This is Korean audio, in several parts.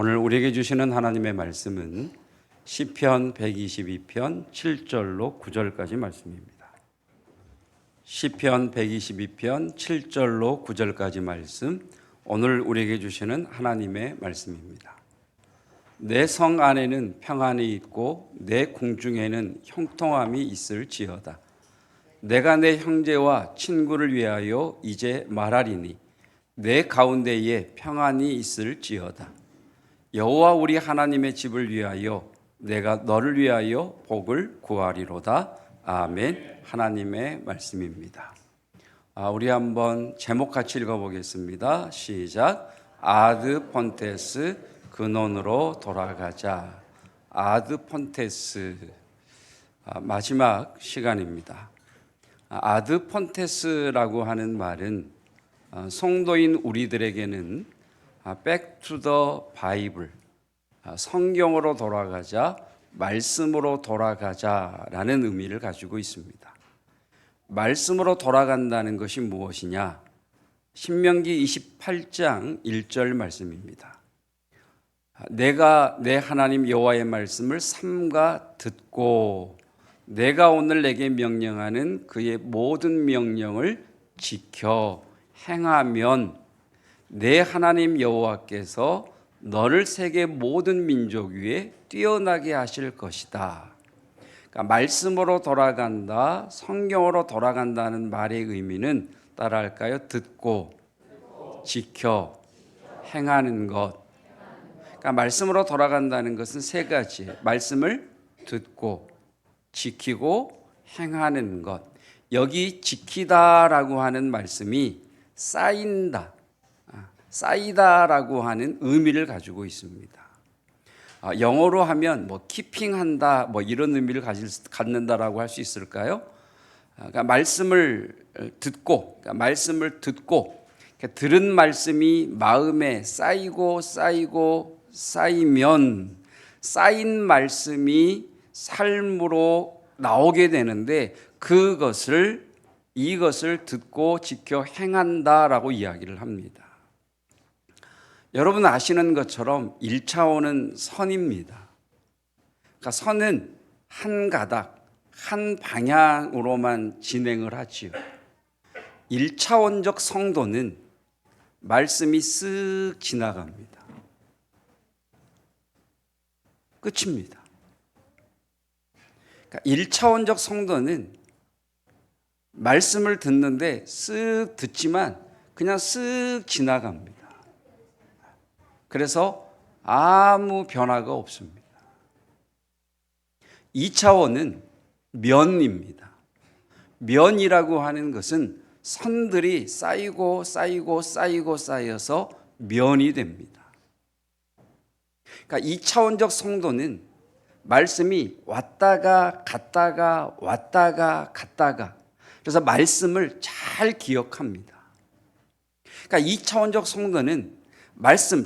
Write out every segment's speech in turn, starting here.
오늘 우리에게 주시는 하나님의 말씀은 시편 122편 7절로 9절까지 말씀입니다. 시편 122편 7절로 9절까지 말씀, 오늘 우리에게 주시는 하나님의 말씀입니다. 내 성 안에는 평안이 있고 내 궁중에는 형통함이 있을지어다. 내가 내 형제와 친구를 위하여 이제 말하리니 내 가운데에 평안이 있을지어다. 여호와 우리 하나님의 집을 위하여 내가 너를 위하여 복을 구하리로다. 아멘. 하나님의 말씀입니다. 우리 한번 제목 같이 읽어보겠습니다. 시작. 아드 폰테스 근원으로 돌아가자. 아드 폰테스, 마지막 시간입니다. 아드 폰테스라고 하는 말은 성도인 우리들에게는 Back to the Bible, 성경으로 돌아가자, 말씀으로 돌아가자라는 의미를 가지고 있습니다. 말씀으로 돌아간다는 것이 무엇이냐? 신명기 28장 1절 말씀입니다. 내가 내 하나님 여호와의 말씀을 삼가 듣고 내가 오늘 내게 명령하는 그의 모든 명령을 지켜 행하면 내 하나님 여호와께서 너를 세계 모든 민족 위에 뛰어나게 하실 것이다. 그러니까 말씀으로 돌아간다, 성경으로 돌아간다는 말의 의미는 따라할까요? 듣고, 지켜, 행하는 것. 그러니까 말씀으로 돌아간다는 것은 세 가지. 말씀을 듣고, 지키고, 행하는 것. 여기 지키다라고 하는 말씀이 쌓인다, 쌓이다라고 하는 의미를 가지고 있습니다. 영어로 하면 키핑한다 이런 의미를 갖는다라고 할 수 있을까요? 그러니까 말씀을 듣고 들은 말씀이 마음에 쌓이고 쌓이면 쌓인 말씀이 삶으로 나오게 되는데 이것을 듣고 지켜 행한다라고 이야기를 합니다. 여러분 아시는 것처럼 1차원은 선입니다. 그러니까 선은 한 가닥, 한 방향으로만 진행을 하지요. 1차원적 성도는 말씀이 쓱 지나갑니다. 끝입니다. 그러니까 1차원적 성도는 말씀을 듣는데 쓱 듣지만 그냥 쓱 지나갑니다. 그래서 아무 변화가 없습니다. 2차원은 면입니다. 면이라고 하는 것은 선들이 쌓여서 면이 됩니다. 그러니까 2차원적 성도는 말씀이 왔다가 갔다가 그래서 말씀을 잘 기억합니다. 그러니까 2차원적 성도는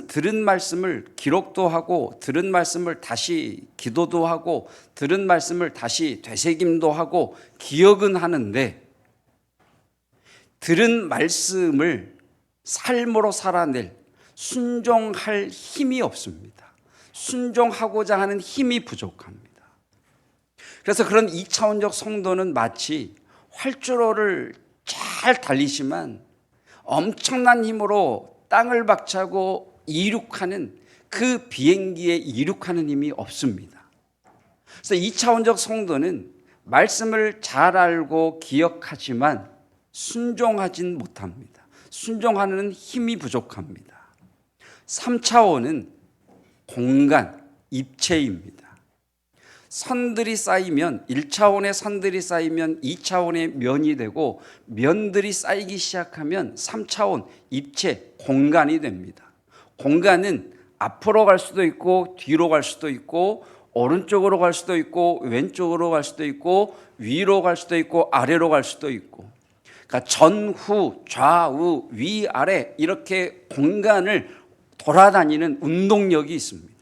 들은 말씀을 기록도 하고, 들은 말씀을 다시 기도도 하고, 들은 말씀을 다시 되새김도 하고, 기억은 하는데, 들은 말씀을 삶으로 살아낼, 순종할 힘이 없습니다. 순종하고자 하는 힘이 부족합니다. 그래서 그런 2차원적 성도는 마치 활주로를 잘 달리지만 엄청난 힘으로 땅을 박차고 이륙하는 그 비행기에 이륙하는 힘이 없습니다. 그래서 2차원적 성도는 말씀을 잘 알고 기억하지만 순종하진 못합니다. 순종하는 힘이 부족합니다. 3차원은 공간, 입체입니다. 선들이 쌓이면 1차원의 선들이 쌓이면 2차원의 면이 되고, 면들이 쌓이기 시작하면 3차원 입체 공간이 됩니다. 공간은 앞으로 갈 수도 있고 뒤로 갈 수도 있고 오른쪽으로 갈 수도 있고 왼쪽으로 갈 수도 있고 위로 갈 수도 있고 아래로 갈 수도 있고, 그러니까 전후 좌우 위아래 이렇게 공간을 돌아다니는 운동력이 있습니다.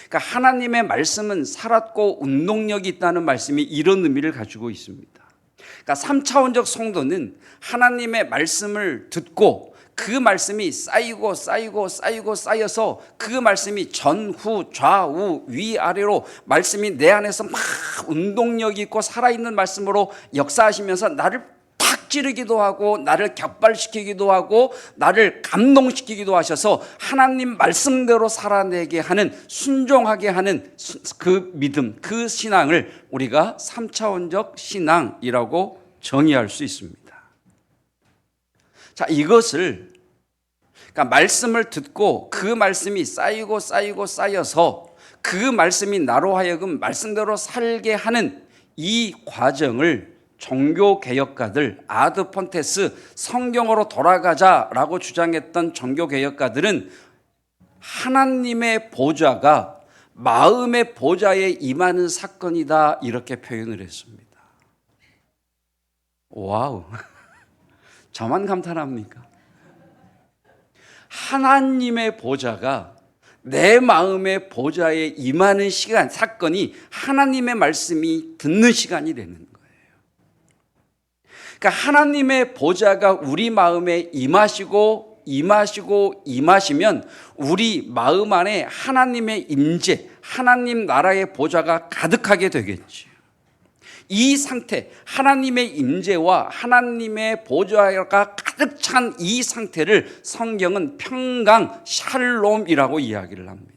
그러니까 하나님의 말씀은 살았고 운동력이 있다는 말씀이 이런 의미를 가지고 있습니다. 그러니까 3차원적 성도는 하나님의 말씀을 듣고 그 말씀이 쌓이고 쌓이고 쌓이고 쌓여서 그 말씀이 전후 좌우 위아래로 말씀이 내 안에서 막 운동력 있고 살아있는 말씀으로 역사하시면서 나를 탁 찌르기도 하고 나를 격발시키기도 하고 나를 감동시키기도 하셔서 하나님 말씀대로 살아내게 하는, 순종하게 하는 그 믿음, 그 신앙을 우리가 3차원적 신앙이라고 정의할 수 있습니다. 자, 이것을, 그러니까 말씀을 듣고 그 말씀이 쌓이고 쌓이고 쌓여서 그 말씀이 나로 하여금 말씀대로 살게 하는 이 과정을 종교개혁가들, 아드폰테스 성경으로 돌아가자라고 주장했던 종교개혁가들은 하나님의 보좌가 마음의 보좌에 임하는 사건이다, 이렇게 표현을 했습니다. 와우, 저만 감탄합니까? 하나님의 보좌가 내 마음의 보좌에 임하는 시간, 사건이 하나님의 말씀이 듣는 시간이 되는 거예요. 그러니까 하나님의 보좌가 우리 마음에 임하시면 우리 마음 안에 하나님의 임재, 하나님 나라의 보좌가 가득하게 되겠지. 이 상태, 하나님의 임재와 하나님의 보좌가 가득 찬 이 상태를 성경은 평강 샬롬이라고 이야기를 합니다.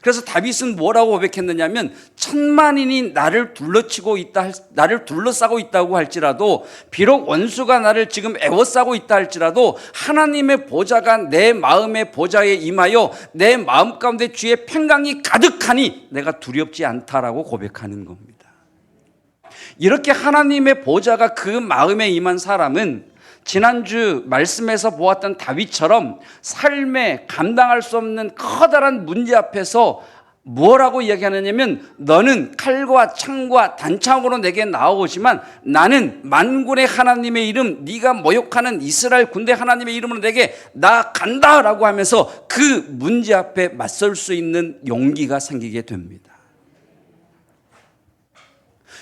그래서 다윗은 뭐라고 고백했느냐면, 천만인이 나를 둘러싸고 있다고 할지라도, 비록 원수가 나를 지금 애워싸고 있다 할지라도 하나님의 보좌가 내 마음의 보좌에 임하여 내 마음 가운데 주의 평강이 가득하니 내가 두렵지 않다라고 고백하는 겁니다. 이렇게 하나님의 보좌가 그 마음에 임한 사람은 지난주 말씀에서 보았던 다윗처럼 삶에 감당할 수 없는 커다란 문제 앞에서 뭐라고 이야기하느냐면, 너는 칼과 창과 단창으로 내게 나오지만 나는 만군의 하나님의 이름, 네가 모욕하는 이스라엘 군대 하나님의 이름으로 내게 나간다라고 하면서 그 문제 앞에 맞설 수 있는 용기가 생기게 됩니다.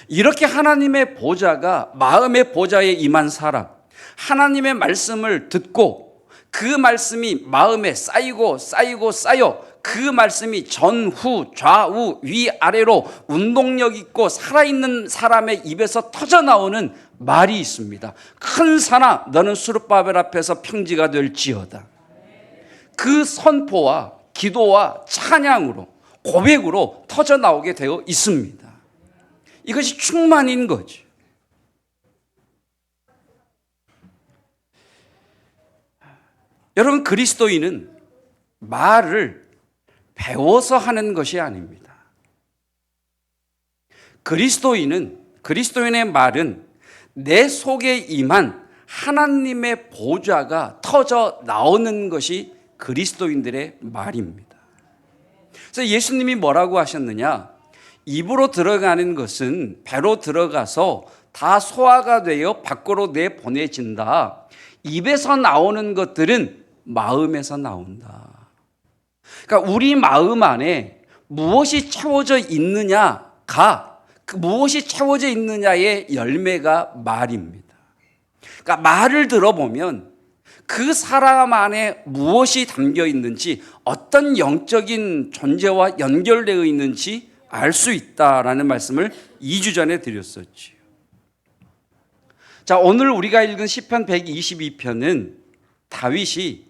이렇게 하나님의 보좌가 마음의 보좌에 임한 사람, 하나님의 말씀을 듣고 그 말씀이 마음에 쌓이고 쌓여 그 말씀이 전후 좌우 위아래로 운동력 있고 살아있는 사람의 입에서 터져나오는 말이 있습니다. 큰 산아, 너는 수르바벨 앞에서 평지가 될지어다. 그 선포와 기도와 찬양으로, 고백으로 터져나오게 되어 있습니다. 이것이 충만인 거죠. 여러분, 그리스도인은 말을 배워서 하는 것이 아닙니다. 그리스도인의 말은 내 속에 임한 하나님의 보좌가 터져 나오는 것이 그리스도인들의 말입니다. 그래서 예수님이 뭐라고 하셨느냐? 입으로 들어가는 것은 배로 들어가서 다 소화가 되어 밖으로 내보내진다. 입에서 나오는 것들은 마음에서 나온다. 그러니까 우리 마음 안에 무엇이 채워져 있느냐가, 무엇이 채워져 있느냐의 열매가 말입니다. 그러니까 말을 들어보면 그 사람 안에 무엇이 담겨 있는지, 어떤 영적인 존재와 연결되어 있는지 알 수 있다라는 말씀을 2주 전에 드렸었지요. 자, 오늘 우리가 읽은 시편 122편은 다윗이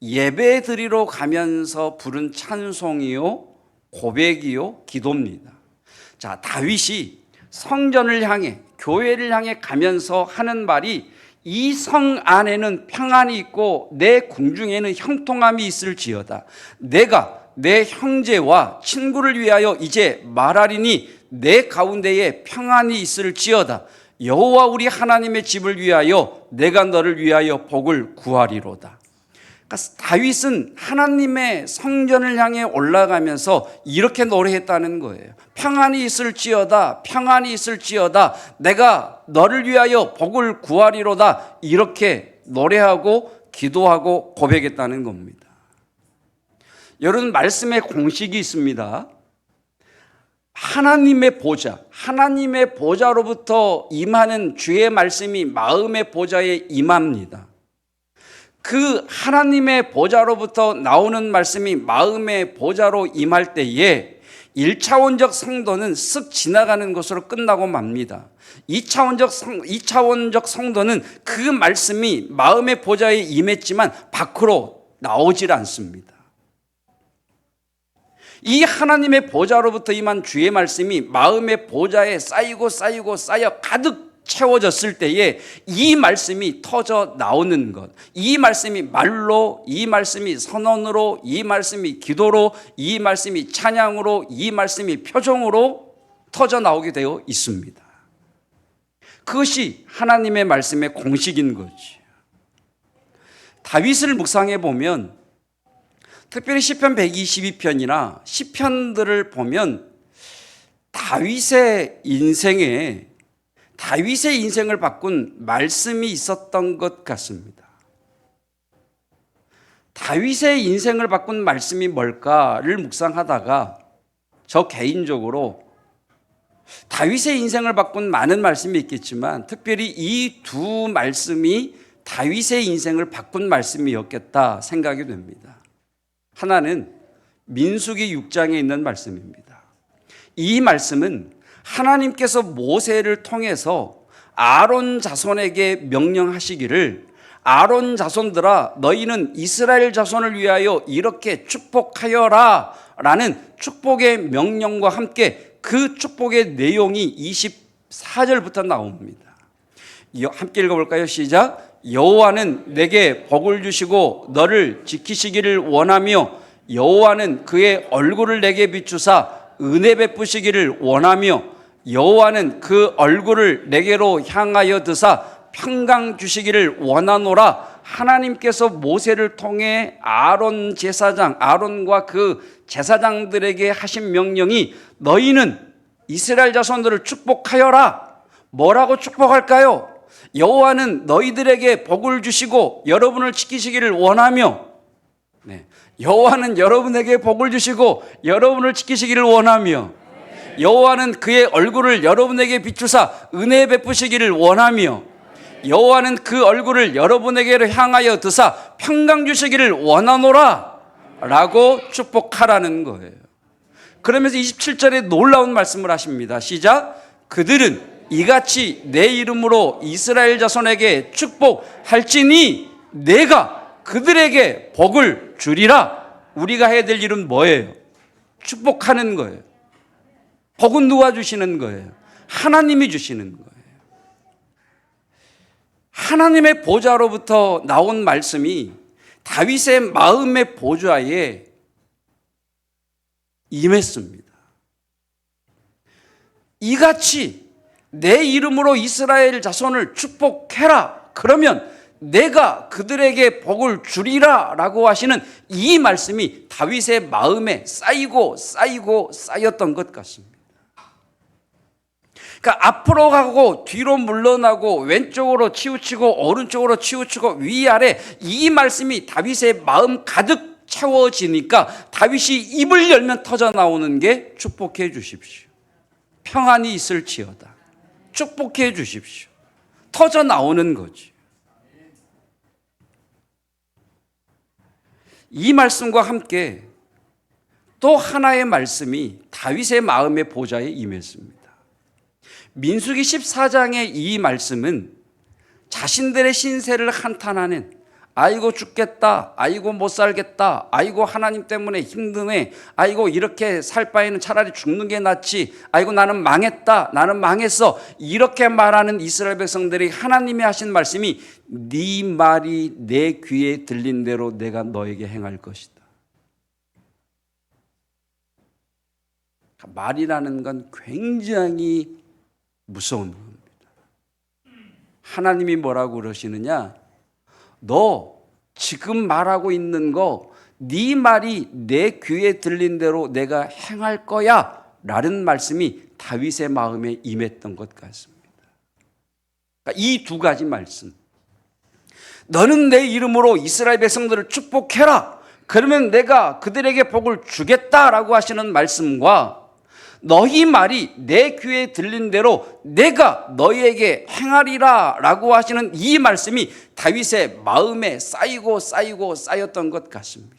예배 드리러 가면서 부른 찬송이요, 고백이요, 기도입니다. 자, 다윗이 성전을 향해, 교회를 향해 가면서 하는 말이, 이 성 안에는 평안이 있고 내 궁중에는 형통함이 있을지어다. 내가 내 형제와 친구를 위하여 이제 말하리니 내 가운데에 평안이 있을지어다. 여호와 우리 하나님의 집을 위하여 내가 너를 위하여 복을 구하리로다. 그러니까 다윗은 하나님의 성전을 향해 올라가면서 이렇게 노래했다는 거예요. 평안이 있을지어다, 평안이 있을지어다, 내가 너를 위하여 복을 구하리로다. 이렇게 노래하고 기도하고 고백했다는 겁니다. 여러분, 말씀의 공식이 있습니다. 하나님의 보좌로부터 임하는 주의 말씀이 마음의 보좌에 임합니다. 그 하나님의 보좌로부터 나오는 말씀이 마음의 보좌로 임할 때에 1차원적 성도는 쓱 지나가는 것으로 끝나고 맙니다. 2차원적 성도는 그 말씀이 마음의 보좌에 임했지만 밖으로 나오질 않습니다. 이 하나님의 보좌로부터 임한 주의 말씀이 마음의 보좌에 쌓이고 쌓여 가득 채워졌을 때에 이 말씀이 터져 나오는 것, 이 말씀이 말로, 이 말씀이 선언으로, 이 말씀이 기도로, 이 말씀이 찬양으로, 이 말씀이 표정으로 터져 나오게 되어 있습니다. 그것이 하나님의 말씀의 공식인 거지. 다윗을 묵상해 보면 특별히 시편 122편이나 시편들을 보면 다윗의 인생을 바꾼 말씀이 있었던 것 같습니다. 다윗의 인생을 바꾼 말씀이 뭘까를 묵상하다가 저 개인적으로 다윗의 인생을 바꾼 많은 말씀이 있겠지만 특별히 이 두 말씀이 다윗의 인생을 바꾼 말씀이었겠다 생각이 됩니다. 하나는 민수기 6장에 있는 말씀입니다. 이 말씀은 하나님께서 모세를 통해서 아론 자손에게 명령하시기를 아론 자손들아 너희는 이스라엘 자손을 위하여 이렇게 축복하여라 라는 축복의 명령과 함께 그 축복의 내용이 24절부터 나옵니다. 함께 읽어볼까요? 시작. 여호와는 내게 복을 주시고 너를 지키시기를 원하며 여호와는 그의 얼굴을 내게 비추사 은혜 베푸시기를 원하며 여호와는 그 얼굴을 내게로 향하여 드사 평강 주시기를 원하노라. 하나님께서 모세를 통해 아론과 그 제사장들에게 하신 명령이 너희는 이스라엘 자손들을 축복하여라. 뭐라고 축복할까요? 여호와는 너희들에게 복을 주시고 여러분을 지키시기를 원하며, 여호와는 여러분에게 복을 주시고 여러분을 지키시기를 원하며, 여호와는 그의 얼굴을 여러분에게 비추사 은혜 베푸시기를 원하며, 여호와는 그 얼굴을 여러분에게로 향하여 드사 평강 주시기를 원하노라 라고 축복하라는 거예요. 그러면서 27절에 놀라운 말씀을 하십니다. 시작. 그들은 이같이 내 이름으로 이스라엘 자손에게 축복할지니 내가 그들에게 복을 주리라. 우리가 해야 될 일은 뭐예요? 축복하는 거예요. 복은 누가 주시는 거예요? 하나님이 주시는 거예요. 하나님의 보좌로부터 나온 말씀이 다윗의 마음의 보좌에 임했습니다. 이같이 내 이름으로 이스라엘 자손을 축복해라. 그러면 내가 그들에게 복을 주리라 라고 하시는 이 말씀이 다윗의 마음에 쌓였던 것 같습니다. 그러니까 앞으로 가고 뒤로 물러나고 왼쪽으로 치우치고 오른쪽으로 치우치고 위아래 이 말씀이 다윗의 마음 가득 채워지니까 다윗이 입을 열면 터져 나오는 게 축복해 주십시오. 평안이 있을지어다. 축복해 주십시오. 터져 나오는 거지. 이 말씀과 함께 또 하나의 말씀이 다윗의 마음의 보좌에 임했습니다. 민수기 14장의 이 말씀은 자신들의 신세를 한탄하는 아이고 죽겠다, 아이고 못 살겠다, 아이고 하나님 때문에 힘드네, 아이고 이렇게 살 바에는 차라리 죽는 게 낫지, 아이고 나는 망했다, 나는 망했어, 이렇게 말하는 이스라엘 백성들이 하나님이 하신 말씀이 네 말이 내 귀에 들린 대로 내가 너에게 행할 것이다. 말이라는 건 굉장히 무서운 겁니다. 하나님이 뭐라고 그러시느냐? 너 지금 말하고 있는 거 네 말이 내 귀에 들린 대로 내가 행할 거야 라는 말씀이 다윗의 마음에 임했던 것 같습니다. 그러니까 이 두 가지 말씀, 너는 내 이름으로 이스라엘 백성들을 축복해라, 그러면 내가 그들에게 복을 주겠다라고 하시는 말씀과 너희 말이 내 귀에 들린 대로 내가 너희에게 행하리라 라고 하시는 이 말씀이 다윗의 마음에 쌓이고 쌓였던 것 같습니다.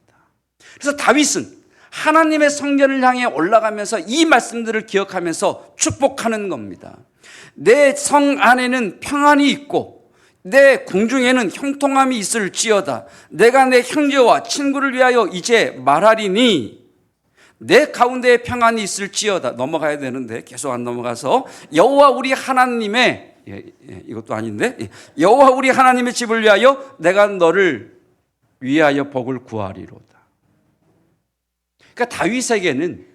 그래서 다윗은 하나님의 성전을 향해 올라가면서 이 말씀들을 기억하면서 축복하는 겁니다. 내 성 안에는 평안이 있고 내 궁중에는 형통함이 있을지어다. 내가 내 형제와 친구를 위하여 이제 말하리니 내 가운데에 평안이 있을지어다. 넘어가야 되는데 계속 안 넘어가서 여호와 우리 하나님의 이것도 아닌데 여호와 우리 하나님의 집을 위하여 내가 너를 위하여 복을 구하리로다. 그러니까 다윗에게는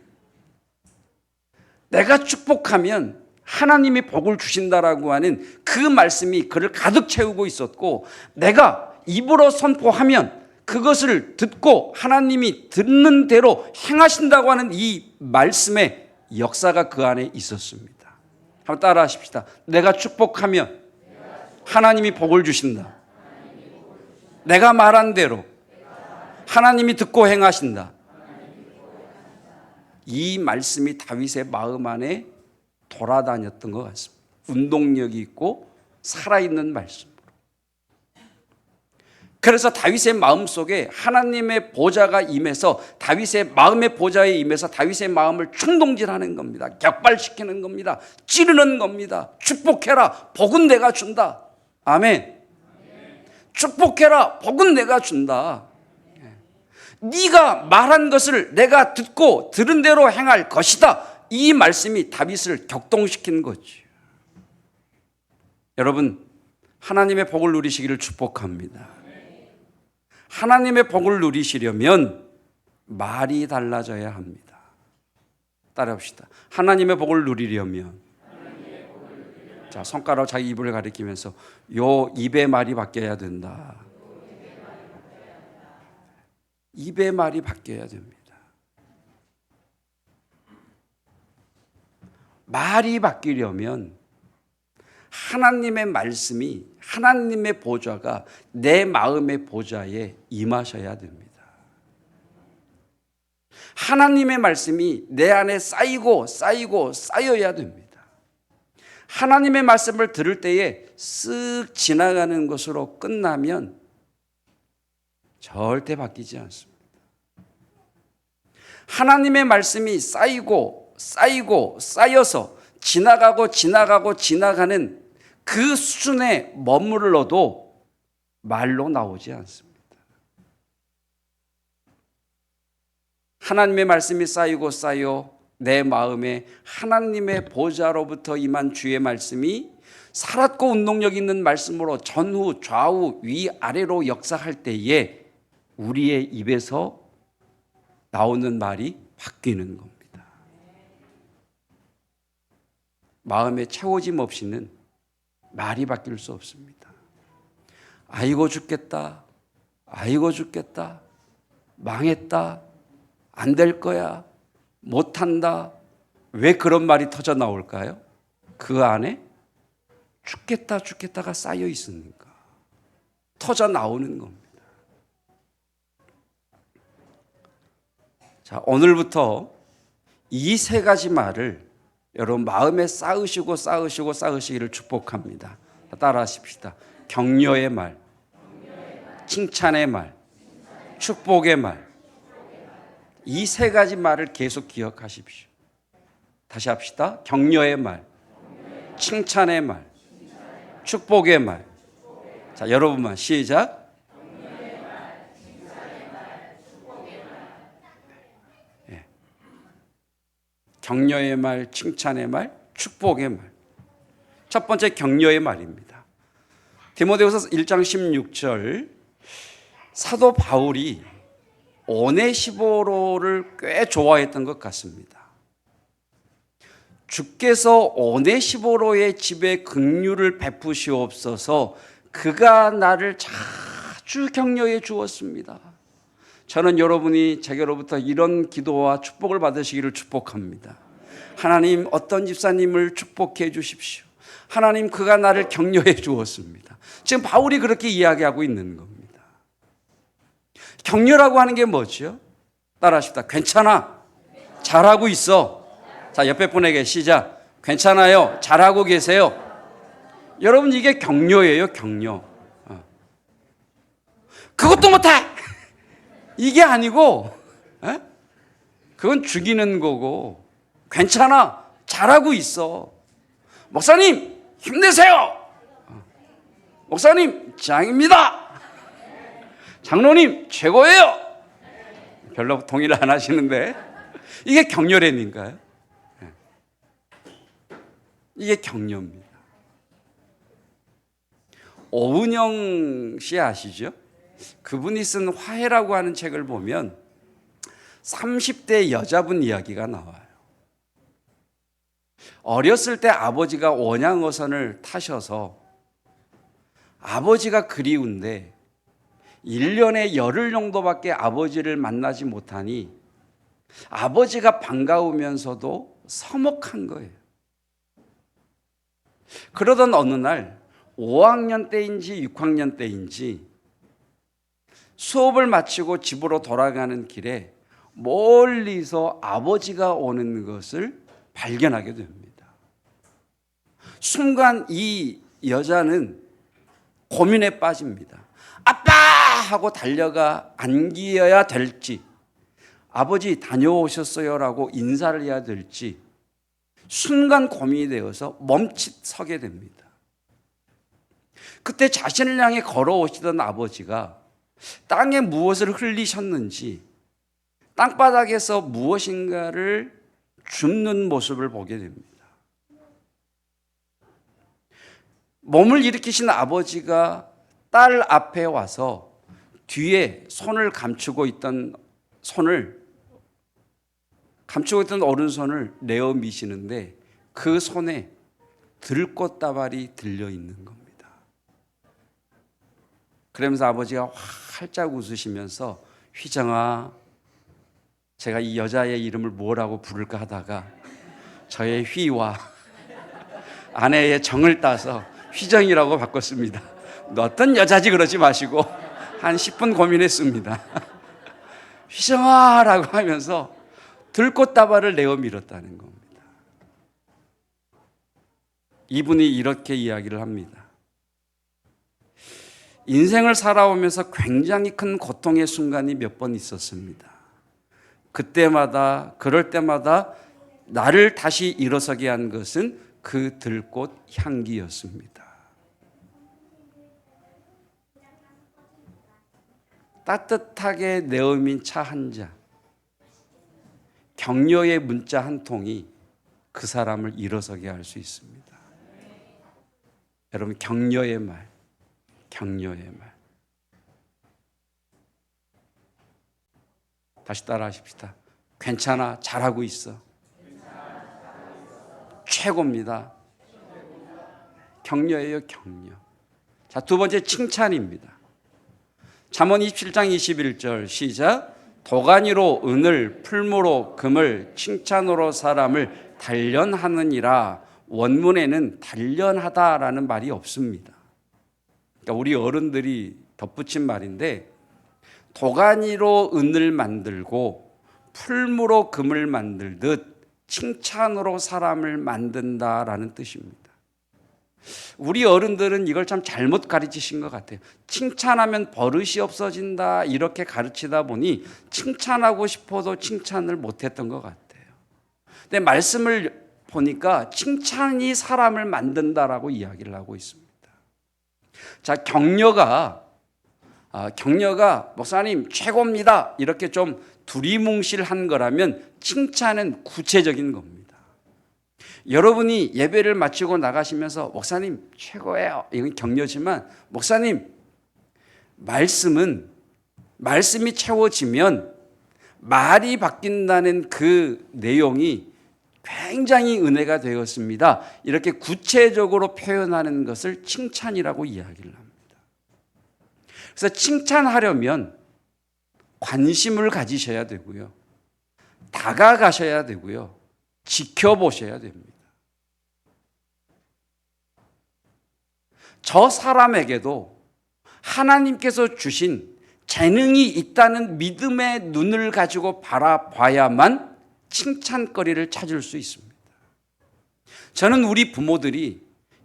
내가 축복하면 하나님이 복을 주신다라고 하는 그 말씀이 그를 가득 채우고 있었고, 내가 입으로 선포하면 그것을 듣고 하나님이 듣는 대로 행하신다고 하는 이 말씀의 역사가 그 안에 있었습니다. 한번 따라 하십시다. 내가 축복하면 하나님이 복을 주신다. 내가 말한 대로 하나님이 듣고 행하신다. 이 말씀이 다윗의 마음 안에 돌아다녔던 것 같습니다. 운동력이 있고 살아있는 말씀으로. 그래서 다윗의 마음속에 하나님의 보좌가 임해서 다윗의 마음의 보좌에 임해서 다윗의 마음을 충동질하는 겁니다. 격발시키는 겁니다. 찌르는 겁니다. 축복해라. 복은 내가 준다. 아멘. 축복해라. 복은 내가 준다. 네가 말한 것을 내가 듣고 들은 대로 행할 것이다. 이 말씀이 다윗을 격동시킨 거죠. 여러분, 하나님의 복을 누리시기를 축복합니다. 하나님의 복을 누리시려면 말이 달라져야 합니다. 따라합시다. 하나님의 복을 누리려면, 자, 손가락 자기 입을 가리키면서 요 입의 말이 바뀌어야 된다. 입의 말이 바뀌어야 됩니다. 말이 바뀌려면 하나님의 말씀이, 하나님의 보좌가 내 마음의 보좌에 임하셔야 됩니다. 하나님의 말씀이 내 안에 쌓여야 됩니다. 하나님의 말씀을 들을 때에 쓱 지나가는 것으로 끝나면 절대 바뀌지 않습니다. 하나님의 말씀이 쌓여서 지나가는 그 수준에 머물러도 말로 나오지 않습니다. 하나님의 말씀이 쌓여 내 마음에 하나님의 보좌로부터 임한 주의 말씀이 살았고 운동력 있는 말씀으로 전후 좌우 위아래로 역사할 때에 우리의 입에서 나오는 말이 바뀌는 겁니다. 마음의 채워짐 없이는 말이 바뀔 수 없습니다. 아이고 죽겠다. 망했다. 안 될 거야. 못한다. 왜 그런 말이 터져 나올까요? 그 안에 죽겠다가 쌓여 있으니까 터져 나오는 겁니다. 자, 오늘부터 이 세 가지 말을 여러분 마음에 쌓으시기를 축복합니다. 따라 하십시다. 격려의 말, 칭찬의 말, 축복의 말. 이 세 가지 말을 계속 기억하십시오. 다시 합시다. 격려의 말, 칭찬의 말, 축복의 말. 자, 여러분만 시작. 격려의 말, 칭찬의 말, 축복의 말. 첫 번째 격려의 말입니다. 디모데후서 1장 16절, 사도 바울이 오네시보로를 꽤 좋아했던 것 같습니다. 주께서 오네시보로의 집에 긍휼을 베푸시옵소서. 그가 나를 자주 격려해 주었습니다. 저는 여러분이 제게로부터 이런 기도와 축복을 받으시기를 축복합니다. 하나님, 어떤 집사님을 축복해 주십시오. 하나님, 그가 나를 격려해 주었습니다. 지금 바울이 그렇게 이야기하고 있는 겁니다. 격려라고 하는 게 뭐죠? 따라하십시다. 괜찮아. 잘하고 있어. 자, 옆에 분에게 시작. 괜찮아요. 잘하고 계세요. 여러분, 이게 격려예요, 격려. 그것도 못해! 이게 아니고, 그건 죽이는 거고, 괜찮아. 잘하고 있어. 목사님, 힘내세요. 목사님, 짱입니다. 장로님, 최고예요. 별로 동의를 안 하시는데, 이게 격려라니까요. 이게 격려입니다. 오은영 씨 아시죠? 그분이 쓴 화해라고 하는 책을 보면 30대 여자분 이야기가 나와요. 어렸을 때 아버지가 원양어선을 타셔서 아버지가 그리운데 1년에 열흘 정도밖에 아버지를 만나지 못하니 아버지가 반가우면서도 서먹한 거예요. 그러던 어느 날 5학년 때인지 6학년 때인지 수업을 마치고 집으로 돌아가는 길에 멀리서 아버지가 오는 것을 발견하게 됩니다. 순간 이 여자는 고민에 빠집니다. 아빠! 하고 달려가 안기어야 될지, 아버지 다녀오셨어요 라고 인사를 해야 될지 순간 고민이 되어서 멈칫 서게 됩니다. 그때 자신을 향해 걸어오시던 아버지가 땅에 무엇을 흘리셨는지 땅바닥에서 무엇인가를 줍는 모습을 보게 됩니다. 몸을 일으키신 아버지가 딸 앞에 와서 뒤에 손을 감추고 있던 오른손을 내어 미시는데 그 손에 들꽃다발이 들려 있는 겁니다. 그러면서 아버지가 활짝 웃으시면서 휘정아, 제가 이 여자의 이름을 뭐라고 부를까 하다가 저의 휘와 아내의 정을 따서 휘정이라고 바꿨습니다. 너 어떤 여자지 그러지 마시고 한 10분 고민했습니다. 휘정아라고 하면서 들꽃다발을 내어 밀었다는 겁니다. 이분이 이렇게 이야기를 합니다. 인생을 살아오면서 굉장히 큰 고통의 순간이 몇 번 있었습니다. 그럴 때마다 나를 다시 일어서게 한 것은 그 들꽃 향기였습니다. 따뜻하게 내어민 차 한 잔, 격려의 문자 한 통이 그 사람을 일어서게 할 수 있습니다. 여러분, 격려의 말. 다시 따라 하십시다. 괜찮아, 잘하고 있어. 최고입니다. 격려예요, 격려. 자, 두 번째 칭찬입니다. 잠언 27장 21절 시작. 도가니로 은을, 풀무로 금을, 칭찬으로 사람을 단련하느니라. 원문에는 단련하다라는 말이 없습니다. 그러니까 우리 어른들이 덧붙인 말인데, 도가니로 은을 만들고 풀무로 금을 만들듯 칭찬으로 사람을 만든다라는 뜻입니다. 우리 어른들은 이걸 참 잘못 가르치신 것 같아요. 칭찬하면 버릇이 없어진다 이렇게 가르치다 보니 칭찬하고 싶어도 칭찬을 못했던 것 같아요. 근데 말씀을 보니까 칭찬이 사람을 만든다라고 이야기를 하고 있습니다. 자, 격려가 목사님 최고입니다 이렇게 좀 두리뭉실한 거라면 칭찬은 구체적인 겁니다. 여러분이 예배를 마치고 나가시면서 목사님 최고예요, 이건 격려지만, 목사님 말씀이 채워지면 말이 바뀐다는 그 내용이 굉장히 은혜가 되었습니다, 이렇게 구체적으로 표현하는 것을 칭찬이라고 이야기를 합니다. 그래서 칭찬하려면 관심을 가지셔야 되고요, 다가가셔야 되고요, 지켜보셔야 됩니다. 저 사람에게도 하나님께서 주신 재능이 있다는 믿음의 눈을 가지고 바라봐야만 칭찬거리를 찾을 수 있습니다. 저는 우리 부모들이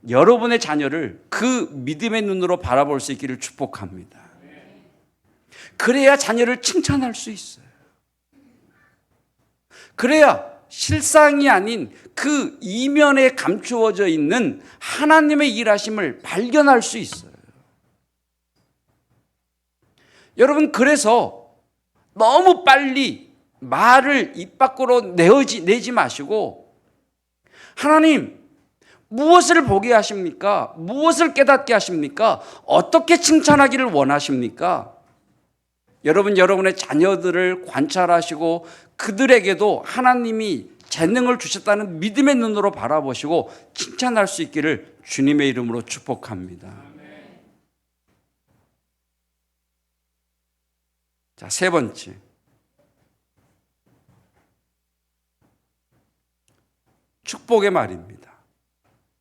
여러분의 자녀를 그 믿음의 눈으로 바라볼 수 있기를 축복합니다. 그래야 자녀를 칭찬할 수 있어요. 그래야 실상이 아닌 그 이면에 감추어져 있는 하나님의 일하심을 발견할 수 있어요. 여러분, 그래서 너무 빨리 말을 입 밖으로 내지 마시고, 하나님, 무엇을 보게 하십니까? 무엇을 깨닫게 하십니까? 어떻게 칭찬하기를 원하십니까? 여러분, 여러분의 자녀들을 관찰하시고 그들에게도 하나님이 재능을 주셨다는 믿음의 눈으로 바라보시고 칭찬할 수 있기를 주님의 이름으로 축복합니다. 자, 세 번째. 축복의 말입니다.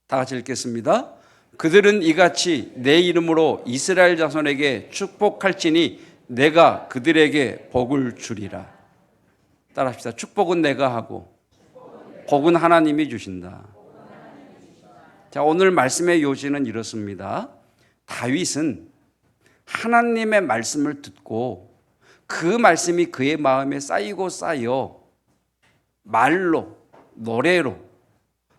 다 같이 읽겠습니다. 그들은 이같이 내 이름으로 이스라엘 자손에게 축복할지니 내가 그들에게 복을 주리라. 따라합시다. 축복은 내가 하고 복은 하나님이 주신다. 자, 오늘 말씀의 요지는 이렇습니다. 다윗은 하나님의 말씀을 듣고 그 말씀이 그의 마음에 쌓이고 쌓여 말로, 노래로,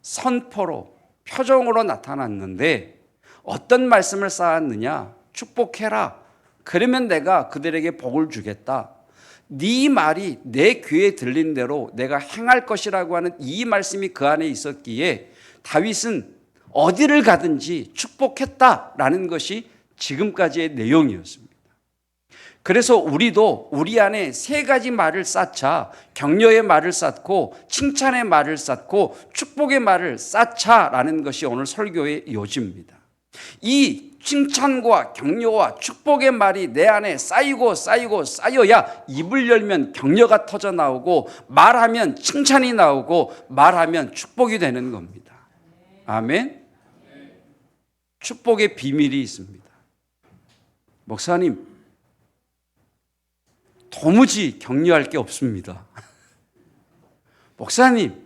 선포로, 표정으로 나타났는데 어떤 말씀을 쌓았느냐? 축복해라. 그러면 내가 그들에게 복을 주겠다. 네 말이 내 귀에 들린 대로 내가 행할 것이라고 하는 이 말씀이 그 안에 있었기에 다윗은 어디를 가든지 축복했다라는 것이 지금까지의 내용이었습니다. 그래서 우리도 우리 안에 세 가지 말을 쌓자. 격려의 말을 쌓고 칭찬의 말을 쌓고 축복의 말을 쌓자라는 것이 오늘 설교의 요지입니다. 이 칭찬과 격려와 축복의 말이 내 안에 쌓이고 쌓여야 입을 열면 격려가 터져 나오고 말하면 칭찬이 나오고 말하면 축복이 되는 겁니다. 아멘. 축복의 비밀이 있습니다. 목사님, 도무지 격려할 게 없습니다. 목사님,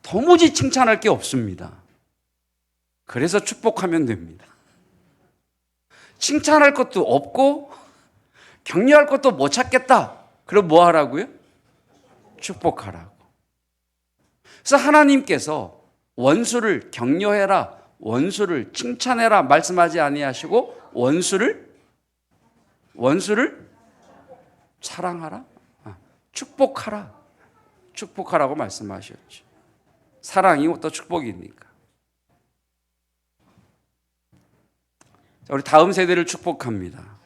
도무지 칭찬할 게 없습니다. 그래서 축복하면 됩니다. 칭찬할 것도 없고 격려할 것도 못 찾겠다. 그럼 뭐 하라고요? 축복하라고. 그래서 하나님께서 원수를 격려해라, 원수를 칭찬해라 말씀하지 아니하시고 원수를 사랑하라, 축복하라고 말씀하셨죠. 사랑이 또 축복이니까. 자, 우리 다음 세대를 축복합니다.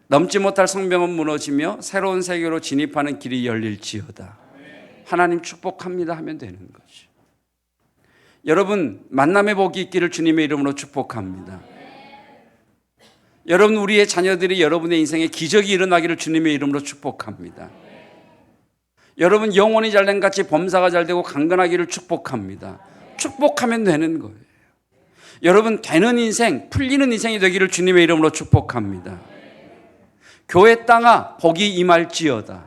넘지 못할 성벽은 무너지며 새로운 세계로 진입하는 길이 열릴지어다. 하나님 축복합니다 하면 되는 거죠. 여러분, 만남의 복이 있기를 주님의 이름으로 축복합니다. 여러분, 우리의 자녀들이 여러분의 인생에 기적이 일어나기를 주님의 이름으로 축복합니다. 여러분, 영혼이 잘된 같이 범사가 잘되고 강건하기를 축복합니다. 축복하면 되는 거예요. 여러분, 되는 인생, 풀리는 인생이 되기를 주님의 이름으로 축복합니다. 교회 땅아 복이 임할지어다.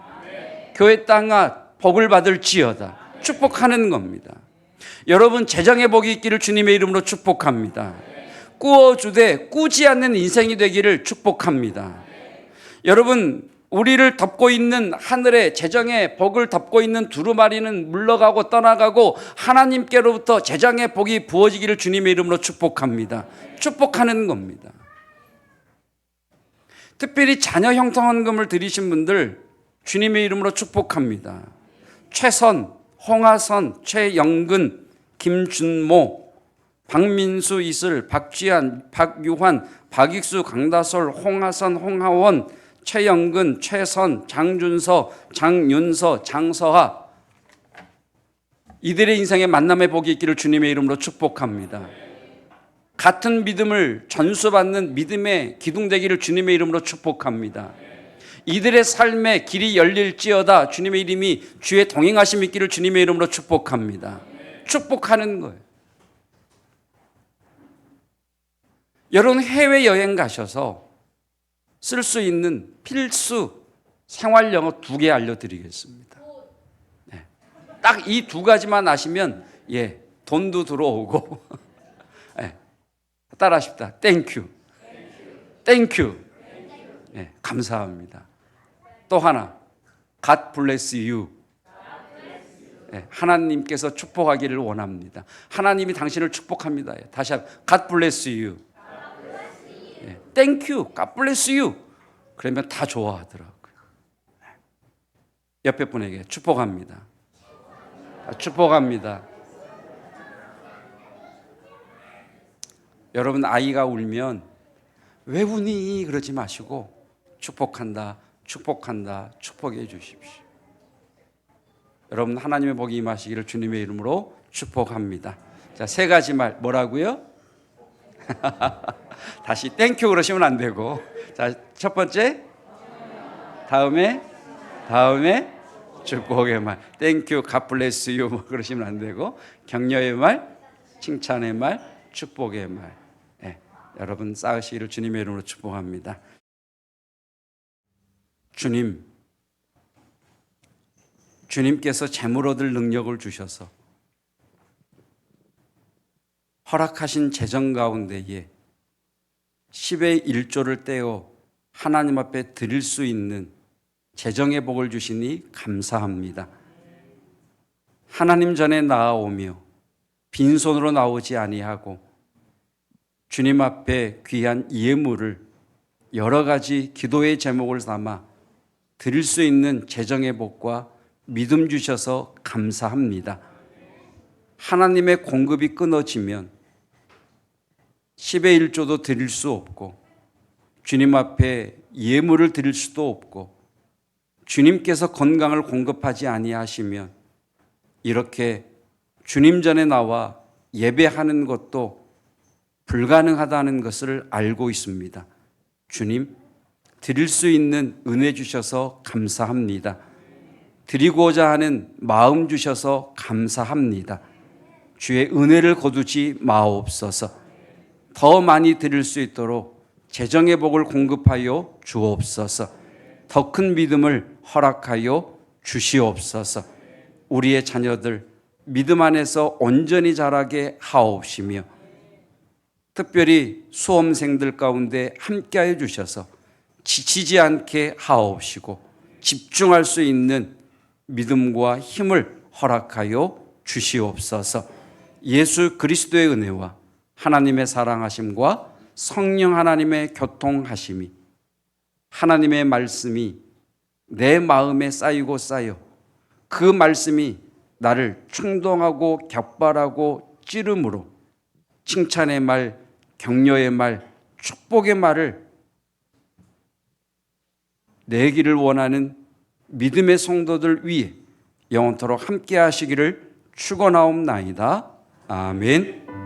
교회 땅아 복을 받을지어다. 축복하는 겁니다. 여러분, 재정의 복이 있기를 주님의 이름으로 축복합니다. 꾸어주되 꾸지 않는 인생이 되기를 축복합니다. 여러분, 우리를 덮고 있는 하늘의 재정의 복을 덮고 있는 두루마리는 물러가고 떠나가고 하나님께로부터 재정의 복이 부어지기를 주님의 이름으로 축복합니다. 축복하는 겁니다. 특별히 자녀 형통헌금을 드리신 분들 주님의 이름으로 축복합니다. 최선, 홍하선, 최영근, 김준모, 박민수, 이슬, 박지한, 박유환, 박익수, 강다솔, 홍하선, 홍하원, 최영근, 최선, 장준서, 장윤서, 장서하, 이들의 인생에 만남의 복이 있기를 주님의 이름으로 축복합니다. 같은 믿음을 전수받는 믿음의 기둥되기를 주님의 이름으로 축복합니다. 이들의 삶의 길이 열릴지어다. 주님의 이름이 주의 동행하심 있기를 주님의 이름으로 축복합니다. 축복하는 거예요. 여러분, 해외여행 가셔서 쓸 수 있는 필수 생활 영어 2개 알려드리겠습니다. 네. 딱 이 두 가지만 아시면 돈도 들어오고 따라하십시다. 땡큐. 땡큐. 감사합니다. 또 하나. God bless you. 하나님께서 축복하기를 원합니다. 하나님이 당신을 축복합니다. 다시 한번 God bless you. Thank you. God bless you. 그러면 다 좋아하더라고요. 옆에 분에게 축복합니다. 축복합니다. 여러분 아이가 울면 왜 우니 그러지 마시고 축복한다, 축복한다, 축복해 주십시오. 여러분 하나님의 복이 임하시기를 주님의 이름으로 축복합니다. 자, 세 가지 말 뭐라고요? 다시 땡큐 그러시면 안 되고, 자, 첫 번째, 다음에 축복의 말, 땡큐, God bless you 뭐 그러시면 안 되고, 격려의 말, 칭찬의 말, 축복의 말. 여러분 쌓으시기를 주님의 이름으로 축복합니다. 주님께서 재물 얻을 능력을 주셔서 허락하신 재정 가운데에 10의 1조를 떼어 하나님 앞에 드릴 수 있는 재정의 복을 주시니 감사합니다. 하나님 전에 나아오며 빈손으로 나오지 아니하고 주님 앞에 귀한 예물을 여러 가지 기도의 제목을 삼아 드릴 수 있는 재정의 복과 믿음 주셔서 감사합니다. 하나님의 공급이 끊어지면 10의 1조도 드릴 수 없고 주님 앞에 예물을 드릴 수도 없고 주님께서 건강을 공급하지 아니하시면 이렇게 주님 전에 나와 예배하는 것도 불가능하다는 것을 알고 있습니다. 주님, 드릴 수 있는 은혜 주셔서 감사합니다. 드리고자 하는 마음 주셔서 감사합니다. 주의 은혜를 거두지 마옵소서. 더 많이 드릴 수 있도록 재정의 복을 공급하여 주옵소서. 더 큰 믿음을 허락하여 주시옵소서. 우리의 자녀들 믿음 안에서 온전히 자라게 하옵시며 특별히 수험생들 가운데 함께하여 주셔서 지치지 않게 하옵시고 집중할 수 있는 믿음과 힘을 허락하여 주시옵소서. 예수 그리스도의 은혜와 하나님의 사랑하심과 성령 하나님의 교통하심이 하나님의 말씀이 내 마음에 쌓이고 쌓여 그 말씀이 나를 충동하고 격발하고 찌름으로 칭찬의 말, 격려의 말, 축복의 말을 내기를 원하는 믿음의 성도들 위에 영원토록 함께 하시기를 축원하옵나이다. 아멘.